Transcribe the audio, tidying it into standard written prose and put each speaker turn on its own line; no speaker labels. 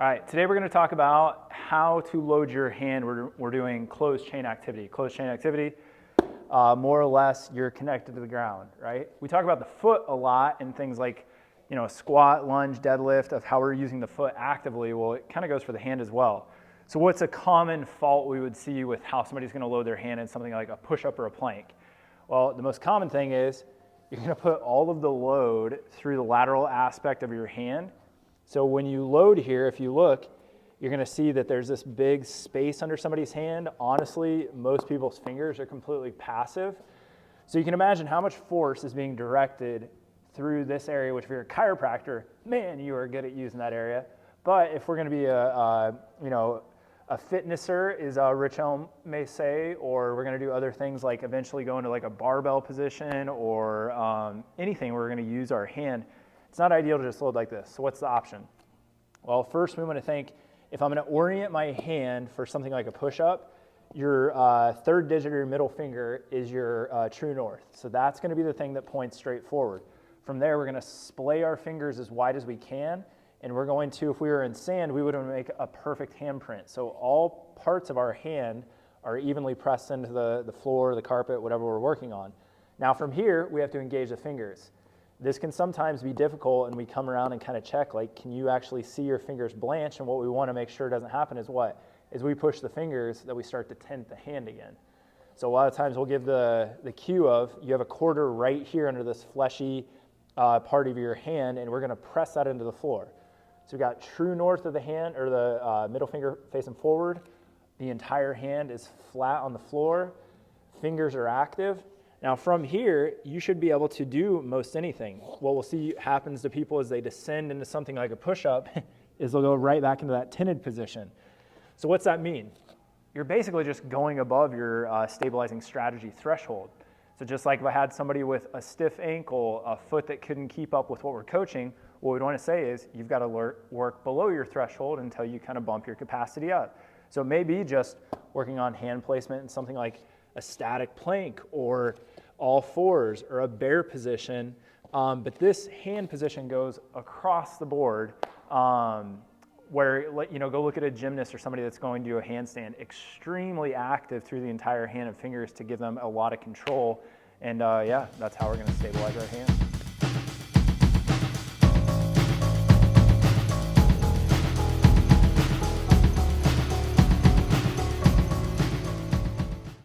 All right, today we're going to talk about how to load your hand. We're doing closed chain activity. Closed chain activity, more or less, you're connected to the ground, right? We talk about the foot a lot in things like, squat, lunge, deadlift, of how we're using the foot actively. Well, it kind of goes for the hand as well. So what's a common fault we would see with how somebody's going to load their hand in something like a push-up or a plank? Well, the most common thing is you're going to put all of the load through the lateral aspect of your hand. So when you load here, if you look, you're going to see that there's this big space under somebody's hand. Honestly, most people's fingers are completely passive. So you can imagine how much force is being directed through this area, which if you're a chiropractor, man, you are good at using that area. But if we're going to be a fitnesser, as Rich Elm may say, or we're going to do other things like eventually go into like a barbell position or anything where we're going to use our hand, it's not ideal to just load like this. So what's the option? Well, first we want to think, if I'm going to orient my hand for something like a push-up, your third digit of your middle finger is your true north. So that's going to be the thing that points straight forward. From there, we're going to splay our fingers as wide as we can, and we're going to, if we were in sand, we would make a perfect handprint. So all parts of our hand are evenly pressed into the floor, the carpet, whatever we're working on. Now from here, we have to engage the fingers. This can sometimes be difficult, and we come around and kind of check, like, can you actually see your fingers blanch? And what we want to make sure doesn't happen is what? Is we push the fingers that we start to tent the hand again. So a lot of times we'll give the cue of, you have a quarter right here under this fleshy part of your hand, and we're going to press that into the floor. So we've got true north of the hand, or the middle finger facing forward. The entire hand is flat on the floor. Fingers are active. Now from here, you should be able to do most anything. What we'll see happens to people as they descend into something like a push-up is they'll go right back into that tented position. So what's that mean? You're basically just going above your stabilizing strategy threshold. So just like if I had somebody with a stiff ankle, a foot that couldn't keep up with what we're coaching, what we'd want to say is you've got to work below your threshold until you kind of bump your capacity up. So it may be just working on hand placement in something like a static plank or all fours or a bear position, but this hand position goes across the board, where, go look at a gymnast or somebody that's going to do a handstand, extremely active through the entire hand and fingers to give them a lot of control, and yeah, that's how we're going to stabilize our hand.